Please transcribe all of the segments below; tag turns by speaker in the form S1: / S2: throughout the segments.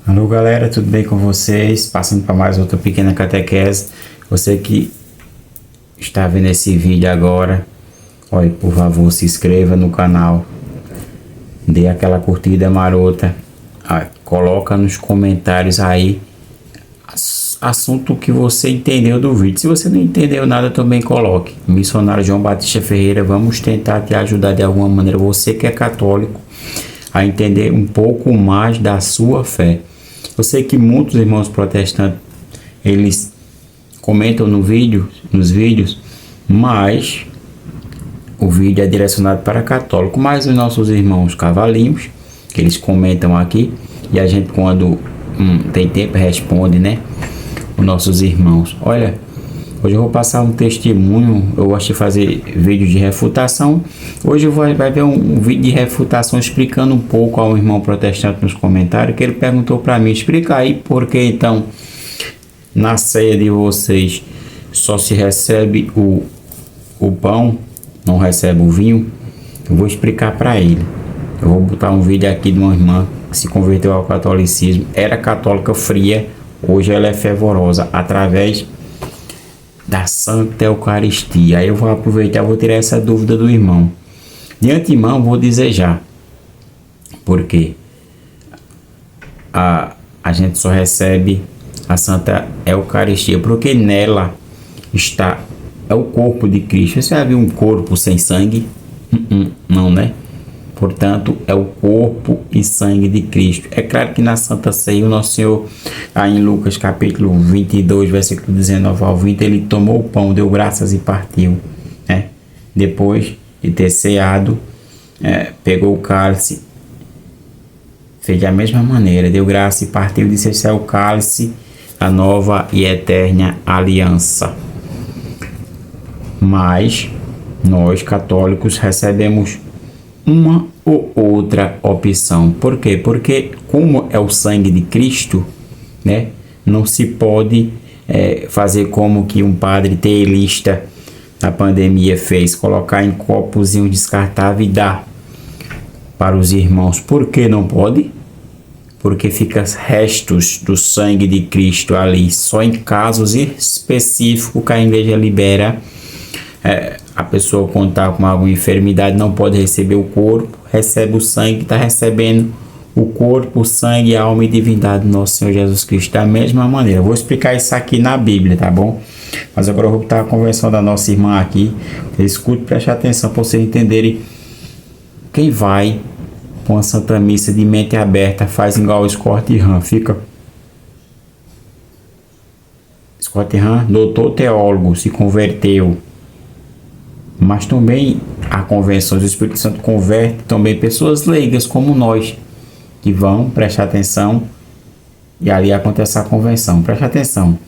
S1: Alô galera, tudo bem com vocês? Passando para mais outra pequena catequese. Você que está vendo esse vídeo agora, olha, por favor, se inscreva no canal, dê aquela curtida marota, coloca nos comentários aí assunto que você entendeu do vídeo. Se você não entendeu nada, também coloque. Missionário João Batista Ferreira, vamos tentar te ajudar de alguma maneira, você que é católico, a entender um pouco mais da sua fé. Eu sei que muitos irmãos protestantes, eles comentam nos vídeos, mas o vídeo é direcionado para católico. Mas os nossos irmãos cavalinhos, que eles comentam aqui, e a gente quando tem tempo responde, né? Os nossos irmãos. Olha, hoje eu vou passar um testemunho. Eu gosto de fazer vídeo de refutação. Hoje vai ver um vídeo de refutação explicando um pouco ao irmão protestante nos comentários, que ele perguntou para mim: explica aí por que então na ceia de vocês só se recebe o pão, não recebe o vinho. Eu vou explicar para ele. Eu vou botar um vídeo aqui de uma irmã que se converteu ao catolicismo, era católica fria, hoje ela é fervorosa através da Santa Eucaristia. Aí eu vou aproveitar, vou tirar essa dúvida do irmão. De antemão vou dizer já, porque a gente só recebe a Santa Eucaristia porque nela está o corpo de Cristo. Você já viu um corpo sem sangue? Não, né? Portanto, é o corpo e sangue de Cristo. É claro que na Santa Ceia, o Nosso Senhor, aí em Lucas capítulo 22, versículo 19 ao 20, ele tomou o pão, deu graças e partiu, né? Depois de ter ceado, pegou o cálice, fez da mesma maneira, deu graça e partiu, disse: esse é o cálice, a nova e eterna aliança. Mas nós católicos recebemos uma ou outra opção. Por quê? Porque como é o sangue de Cristo, né, não se pode fazer como que um padre teelista na pandemia fez, colocar em copozinho descartável e dar para os irmãos. Por que não pode? Porque fica restos do sangue de Cristo ali, só em casos específicos que a igreja libera. A pessoa quando está com alguma enfermidade não pode receber o corpo, recebe o sangue, está recebendo o corpo, o sangue, a alma e divindade do nosso Senhor Jesus Cristo. Da mesma maneira, eu vou explicar isso aqui na Bíblia, tá bom? Mas agora eu vou botar a conversão da nossa irmã aqui. Escute, preste atenção para vocês entenderem. Quem vai com a Santa Missa de mente aberta faz igual o Scott Hahn, fica... Scott Hahn, doutor teólogo, se converteu. Mas também a convenção do Espírito Santo converte também pessoas leigas como nós, que vão prestar atenção e ali acontece a convenção. Preste atenção,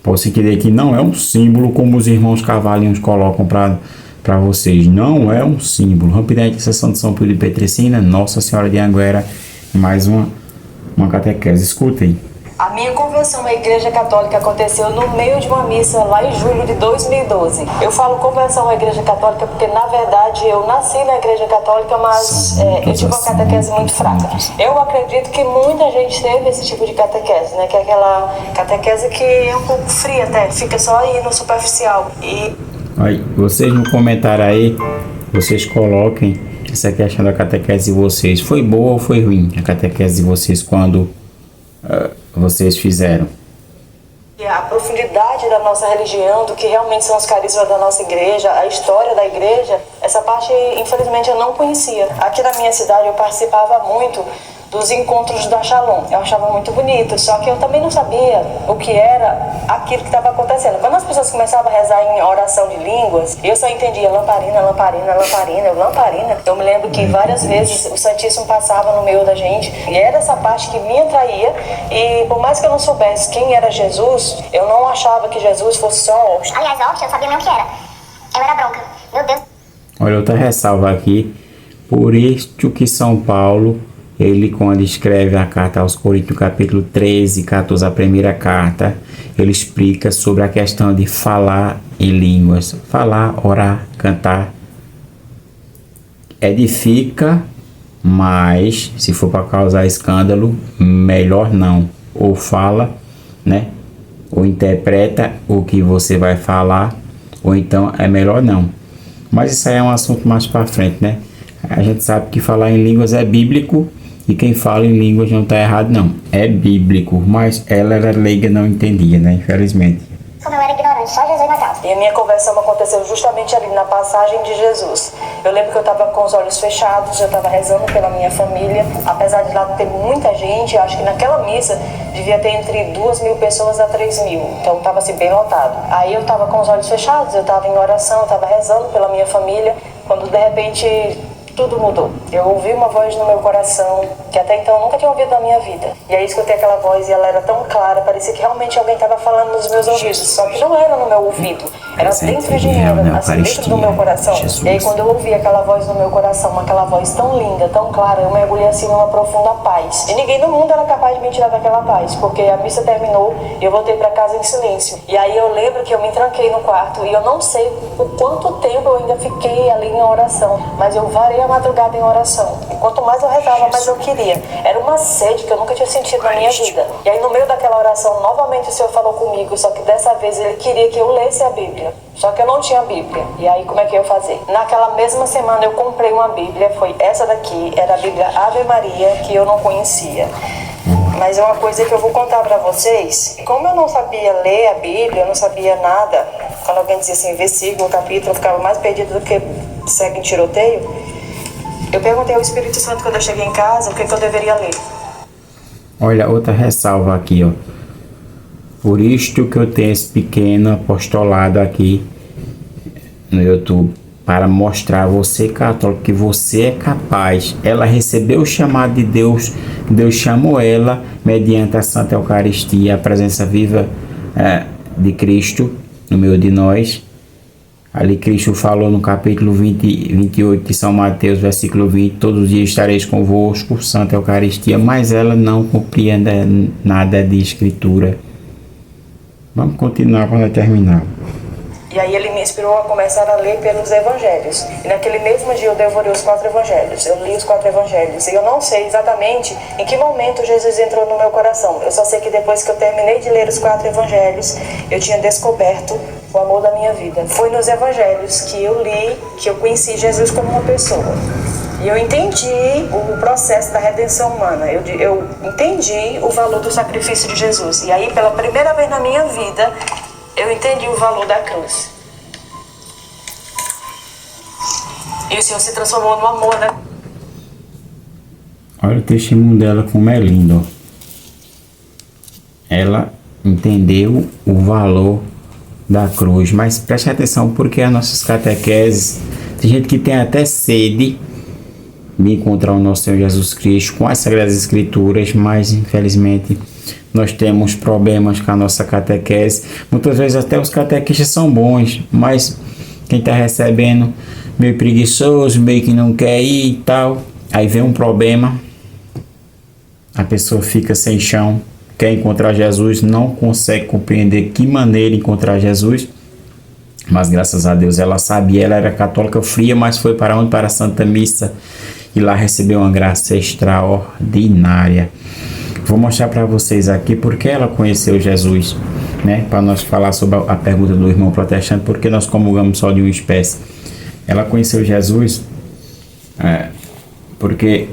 S1: para você entender que não é um símbolo como os irmãos cavalinhos colocam para vocês. Não é um símbolo. Rapidamente, sessão de São Pio de Petricina, Nossa Senhora de Anguera, mais uma catequese. Escutem.
S2: A minha conversão à Igreja Católica aconteceu no meio de uma missa lá em julho de 2012. Eu falo conversão à Igreja Católica porque, na verdade, eu nasci na Igreja Católica, mas eu tive uma catequese muito fraca. Eu acredito que muita gente teve esse tipo de catequese, né? Que é aquela catequese que é um pouco fria até, fica só aí no superficial.
S1: Aí, vocês no comentário aí, vocês coloquem essa questão da catequese de vocês. Foi boa ou foi ruim a catequese de vocês quando... vocês fizeram?
S2: A profundidade da nossa religião, do que realmente são os carismas da nossa igreja, a história da igreja, essa parte, infelizmente, eu não conhecia. Aqui na minha cidade eu participava muito dos encontros da Shalom. Eu achava muito bonito, só que eu também não sabia o que era aquilo que estava acontecendo. Quando as pessoas começavam a rezar em oração de línguas, eu só entendia lamparina, lamparina, lamparina, lamparina. Eu me lembro que várias vezes o Santíssimo passava no meio da gente e era essa parte que me atraía, e por mais que eu não soubesse quem era Jesus, eu não achava que Jesus fosse só hóstia.
S3: Aliás, hóstia, eu sabia nem o que era. Eu era bronca. Meu Deus.
S1: Olha, outra ressalva aqui. Por isto que São Paulo, ele quando escreve a carta aos Coríntios, capítulo 13, 14, a primeira carta, ele explica sobre a questão de falar em línguas. Falar, orar, cantar. Edifica Mas se for para causar escândalo, melhor não. Ou fala, né? Ou interpreta o que você vai falar, ou então é melhor não. Mas isso aí é um assunto mais para frente, né? A gente sabe que falar em línguas é bíblico, e quem fala em línguas não está errado não. É bíblico, mas ela era leiga, não entendia, né? Infelizmente.
S3: Como eu era ignorante, só Jesus na causa.
S2: E a minha conversão aconteceu justamente ali na passagem de Jesus. Eu lembro que eu estava com os olhos fechados, eu estava rezando pela minha família. Apesar de lá ter muita gente, eu acho que naquela missa devia ter entre 2.000 pessoas a 3.000. Então estava assim, bem lotado. Aí eu estava com os olhos fechados, eu estava em oração, eu estava rezando pela minha família. Quando de repente tudo mudou. Eu ouvi uma voz no meu coração que até então eu nunca tinha ouvido na minha vida. E aí escutei aquela voz e ela era tão clara, parecia que realmente alguém estava falando nos meus ouvidos. Só que não era no meu ouvido, era dentro de mim, era assim, dentro do meu coração. E aí quando eu ouvi aquela voz no meu coração, aquela voz tão linda, tão clara, eu mergulhei assim numa profunda paz. E ninguém no mundo era capaz de me tirar daquela paz, porque a missa terminou e eu voltei para casa em silêncio. E aí eu lembro que eu me tranquei no quarto e eu não sei por quanto tempo eu ainda fiquei ali em oração, mas eu varei a madrugada em oração. E quanto mais eu rezava, mais eu queria. Era uma sede que eu nunca tinha sentido na minha vida. E aí no meio daquela oração, novamente o Senhor falou comigo, só que dessa vez Ele queria que eu lesse a Bíblia. Só que eu não tinha Bíblia. E aí como é que eu ia fazer? Naquela mesma semana eu comprei uma Bíblia, foi essa daqui, era a Bíblia Ave Maria, que eu não conhecia. Mas é uma coisa que eu vou contar pra vocês. Como eu não sabia ler a Bíblia, eu não sabia nada, quando alguém dizia assim, versículo, capítulo, eu ficava mais perdido do que segue em tiroteio. Eu perguntei ao Espírito Santo quando eu cheguei em casa o que eu deveria ler.
S1: Olha, outra ressalva aqui, ó. Por isto que eu tenho esse pequeno apostolado aqui no YouTube, para mostrar a você, católico, que você é capaz. Ela recebeu o chamado de Deus, Deus chamou ela mediante a Santa Eucaristia, a presença viva de Cristo no meio de nós. Ali Cristo falou no capítulo 28 de São Mateus, versículo 20, todos os dias estareis convosco, Santa Eucaristia, mas ela não compreende nada de Escritura. Vamos continuar para terminar.
S2: E aí ele me inspirou a começar a ler pelos evangelhos. E naquele mesmo dia eu devorei os 4 evangelhos. Eu li os 4 evangelhos. E eu não sei exatamente em que momento Jesus entrou no meu coração. Eu só sei que depois que eu terminei de ler os 4 evangelhos, eu tinha descoberto o amor da minha vida. Foi nos evangelhos que eu li, que eu conheci Jesus como uma pessoa. E eu entendi o processo da redenção humana. Eu entendi o valor do sacrifício de Jesus. E aí, pela primeira vez na minha vida, eu entendi o valor da cruz. E o Senhor se transformou no amor, né?
S1: Olha o testemunho dela como é lindo. Ela entendeu o valor da cruz. Mas preste atenção, porque as nossas catequeses, tem gente que tem até sede de encontrar o nosso Senhor Jesus Cristo com as Sagradas Escrituras, mas infelizmente nós temos problemas com a nossa catequese. Muitas vezes até os catequistas são bons, mas quem está recebendo meio preguiçoso, meio que não quer ir e tal. Aí vem um problema, a pessoa fica sem chão, quer encontrar Jesus, não consegue compreender que maneira encontrar Jesus. Mas graças a Deus ela sabia, ela era católica fria, mas foi para onde? Para a Santa Missa, e lá recebeu uma graça extraordinária. Vou mostrar para vocês aqui porque ela conheceu Jesus, né? Para nós falar sobre a pergunta do irmão protestante, porque nós comungamos só de uma espécie. Ela conheceu Jesus porque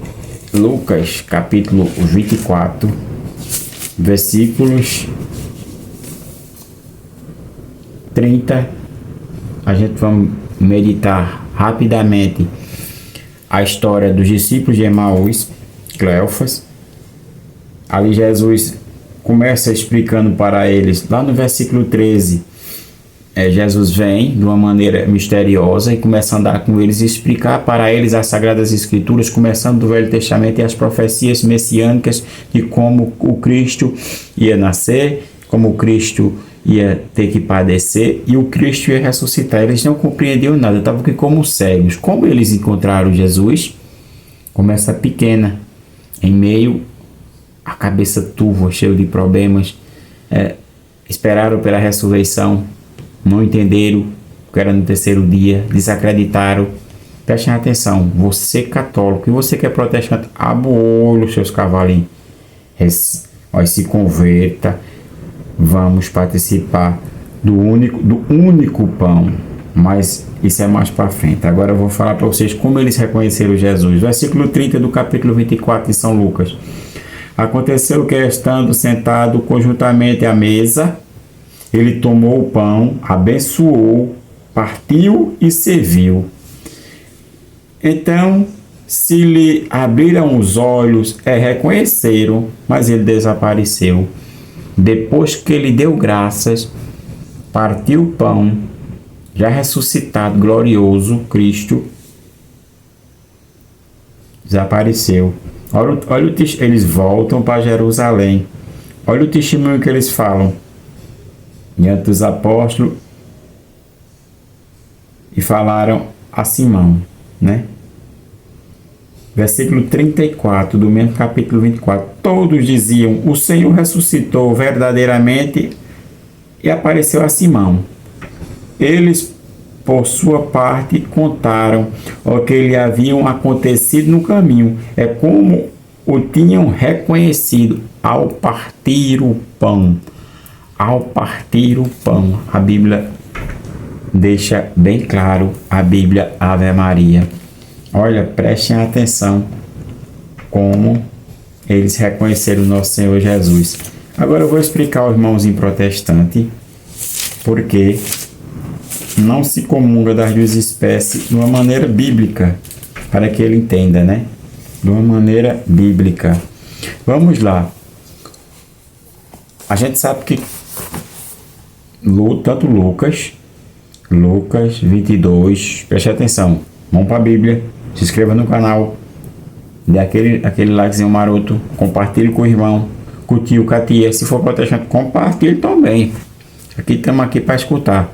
S1: Lucas capítulo 24, versículos 30, a gente vai meditar rapidamente a história dos discípulos de Emaús, Cleofas. Ali Jesus começa explicando para eles, lá no versículo 13, Jesus vem de uma maneira misteriosa e começa a andar com eles e explicar para eles as Sagradas Escrituras, começando do Velho Testamento e as profecias messiânicas de como o Cristo ia nascer, como o Cristo ia ter que padecer e o Cristo ia ressuscitar. Eles não compreendiam nada, estavam aqui como cegos. Como eles encontraram Jesus? Começa pequena, em meio à cabeça turva, cheio de problemas, esperaram pela ressurreição, não entenderam que era no terceiro dia, desacreditaram, Prestem atenção, você católico e você que é protestante, abra o olho, seus cavalinhos. Se converta, vamos participar do único pão. Mas isso é mais para frente. Agora eu vou falar para vocês como eles reconheceram Jesus. Versículo 30 do capítulo 24 de São Lucas. Aconteceu que, estando sentado conjuntamente à mesa, ele tomou o pão, abençoou, partiu e serviu. Então, se lhe abriram os olhos, reconheceram, mas ele desapareceu. Depois que ele deu graças, partiu o pão, já ressuscitado, glorioso, Cristo, desapareceu. Olha eles voltam para Jerusalém. Olha o testemunho que eles falam diante dos apóstolos e falaram a Simão, né? Versículo 34 do mesmo capítulo 24. Todos diziam: o Senhor ressuscitou verdadeiramente e apareceu a Simão. Eles, por sua parte, contaram o que lhe haviam acontecido no caminho. É como o tinham reconhecido ao partir o pão. Ao partir o pão. A Bíblia deixa bem claro, a Bíblia Ave Maria. Olha, prestem atenção como eles reconheceram o nosso Senhor Jesus. Agora eu vou explicar ao irmãozinho protestante porque não se comunga das duas espécies de uma maneira bíblica, para que ele entenda, né? De uma maneira bíblica. Vamos lá. A gente sabe que tanto Lucas 22, preste atenção, vamos para a Bíblia, se inscreva no canal, dê aquele likezinho maroto, compartilhe com o irmão, com o tio, com a tia, se for protestante, compartilhe também. Estamos aqui para escutar.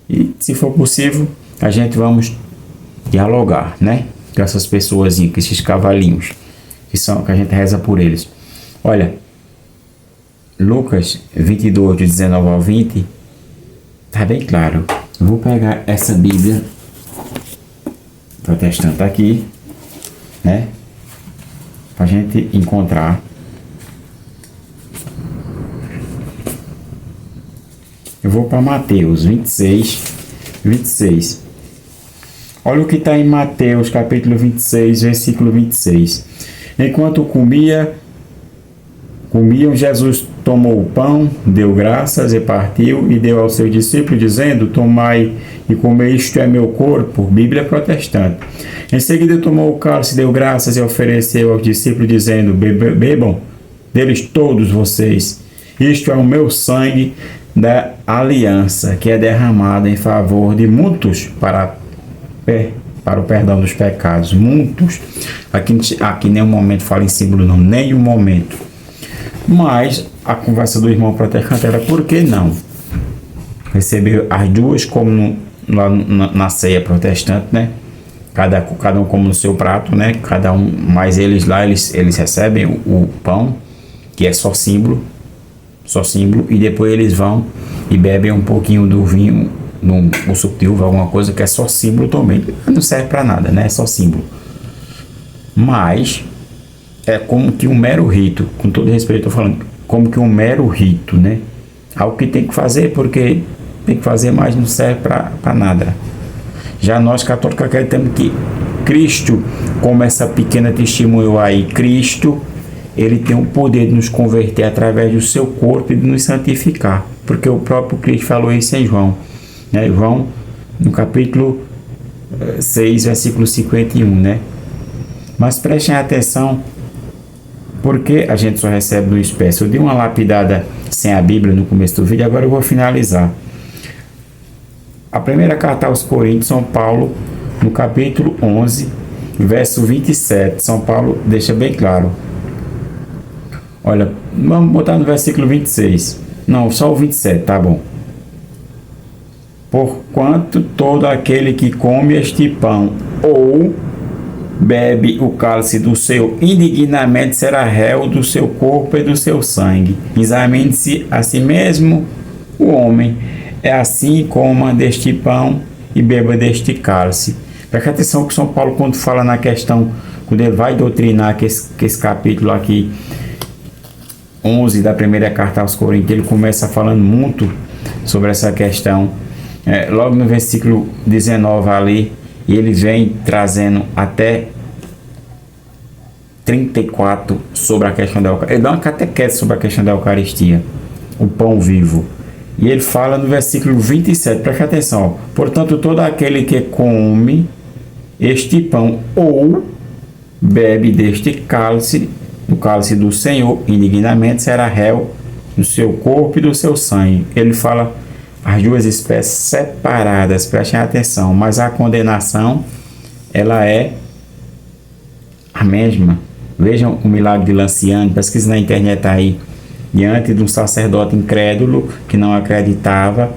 S1: E se for possível, a gente vamos dialogar, né? Com essas pessoas, com esses cavalinhos, que a gente reza por eles. Olha, Lucas 22, de 19 ao 20, tá bem claro. Eu vou pegar essa Bíblia protestante aqui, né? Pra gente encontrar. Eu vou para Mateus 26. Olha o que está em Mateus, capítulo 26, versículo 26. Enquanto comiam, Jesus tomou o pão, deu graças e partiu e deu aos seus discípulos, dizendo: tomai e comei, isto é meu corpo. Bíblia protestante. Em seguida tomou o cálice, deu graças e ofereceu aos discípulos, dizendo: bebam deles todos vocês. Isto é o meu sangue da aliança, que é derramada em favor de muitos para o perdão dos pecados. Muitos. Aqui nenhum momento fala em símbolo, não. Nenhum momento. Mas a conversa do irmão protestante era: por que não receber as duas como na ceia protestante, né? Cada um como no seu prato, né? Cada um, mas eles lá, eles recebem o pão, que é só símbolo, e depois eles vão e bebem um pouquinho do vinho, o suco de uva, alguma coisa que é só símbolo também. Não serve para nada, né? É só símbolo. Mas é como que um mero rito, com todo respeito, estou falando, como que um mero rito, né? Algo que tem que fazer porque tem que fazer, mas não serve para nada. Já nós católicos acreditamos que Cristo, como essa pequena testemunho aí, Cristo, ele tem o poder de nos converter através do seu corpo e de nos santificar, porque o próprio Cristo falou isso em João, né? João, no capítulo 6, versículo 51, né? Mas prestem atenção, porque a gente só recebe no espécie. Eu dei uma lapidada sem a Bíblia no começo do vídeo, agora eu vou finalizar. A primeira carta aos Coríntios, São Paulo, no capítulo 11, verso 27, São Paulo deixa bem claro. Olha, vamos botar no versículo 26. Não, só o 27, tá bom. Porquanto todo aquele que come este pão ou bebe o cálice do seu indignamente será réu do seu corpo e do seu sangue. Examine-se a si mesmo o homem. É assim: coma deste pão e beba deste cálice. Preste atenção que São Paulo, quando fala na questão, quando ele vai doutrinar que esse capítulo aqui, 11 da primeira carta aos Coríntios, ele começa falando muito sobre essa questão. Logo no versículo 19 ali, e ele vem trazendo até 34 sobre a questão da Eucaristia. Ele dá uma catequese sobre a questão da Eucaristia, o pão vivo. E ele fala no versículo 27, preste atenção, ó. Portanto, todo aquele que come este pão ou bebe deste cálice, do cálice do Senhor, indignamente será réu do seu corpo e do seu sangue. Ele fala as duas espécies separadas, prestem atenção, mas a condenação, ela é a mesma. Vejam o milagre de Lanciano, pesquise na internet aí, diante de um sacerdote incrédulo que não acreditava.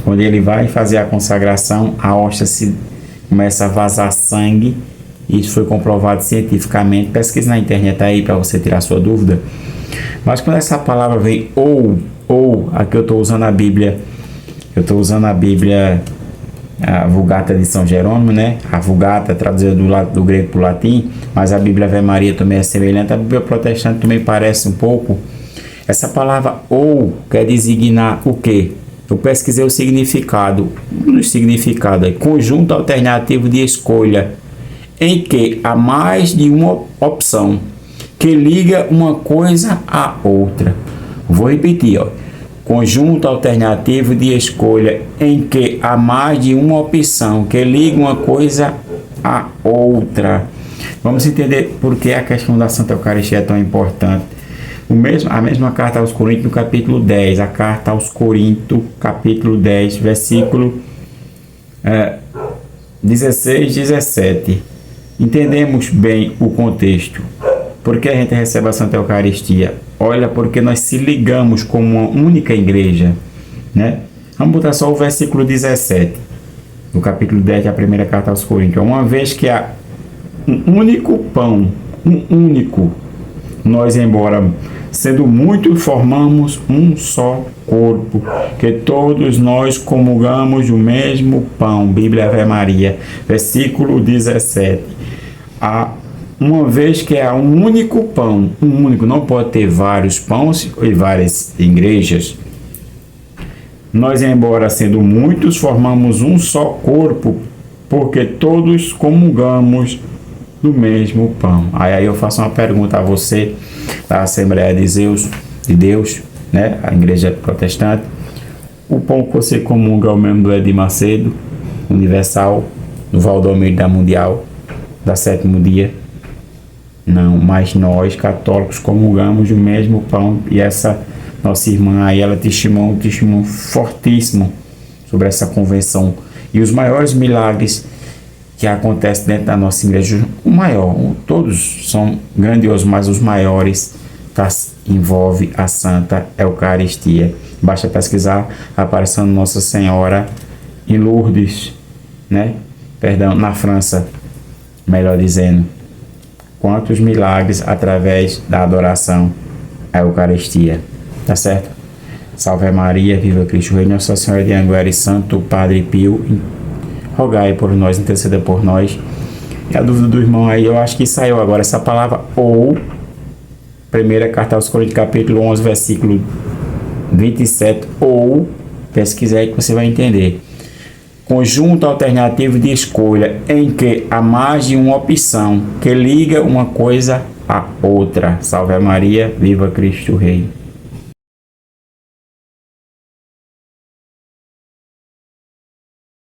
S1: Quando ele vai fazer a consagração, a hóstia começa a vazar sangue. Isso foi comprovado cientificamente. Pesquise na internet aí para você tirar sua dúvida. Mas quando essa palavra vem ou, aqui eu estou usando a Bíblia, a Vulgata de São Jerônimo, né? A Vulgata traduzida do grego para o latim, mas a Bíblia Ave Maria também é semelhante. A Bíblia protestante também parece um pouco. Essa palavra ou quer designar o quê? Eu pesquisei o significado. O significado é conjunto alternativo de escolha, em que há mais de uma opção que liga uma coisa à outra. Vou repetir, ó. Conjunto alternativo de escolha em que há mais de uma opção que liga uma coisa à outra. Vamos entender por que a questão da Santa Eucaristia é tão importante. A mesma carta aos Coríntios, no capítulo 10, a carta aos Coríntios, capítulo 10, versículo 16, 17. Entendemos bem o contexto. Por que a gente recebe a Santa Eucaristia? Olha, porque nós se ligamos como uma única igreja, né? Vamos botar só o versículo 17, do capítulo 10 da primeira carta aos Coríntios. Uma vez que há um único pão, nós, embora sendo muitos, formamos um só corpo, que todos nós comungamos do mesmo pão. Bíblia Ave Maria, versículo 17. Uma vez que há um único pão, não pode ter vários pães e várias igrejas. Nós, embora sendo muitos, formamos um só corpo, porque todos comungamos do mesmo pão. Aí eu faço uma pergunta a você, da Assembleia de Deus, né? A igreja protestante. O pão que você comunga é o mesmo do Edir Macedo, Universal, do Valdomiro da Mundial, da Sétimo Dia? Não, mas nós católicos comungamos o mesmo pão. E essa nossa irmã aí, ela testemunhou um testemunho fortíssimo sobre essa convenção. E os maiores milagres que acontecem dentro da nossa igreja, o maior, todos são grandiosos, mas os maiores envolve a Santa Eucaristia. Basta pesquisar a aparição de Nossa Senhora em Lourdes, né? Perdão, na França, melhor dizendo. Quantos milagres através da adoração à Eucaristia. Tá certo? Salve Maria, viva Cristo Rei, Nossa Senhora de Anguera e Santo Padre Pio, rogai por nós, interceda por nós. E a dúvida do irmão aí, eu acho que saiu agora essa palavra ou, primeira carta aos Coríntios, capítulo 11, versículo 27, ou, pesquisa aí que você vai entender. Conjunto alternativo de escolha em que há mais de uma opção que liga uma coisa à outra. Salve Maria, viva Cristo Rei.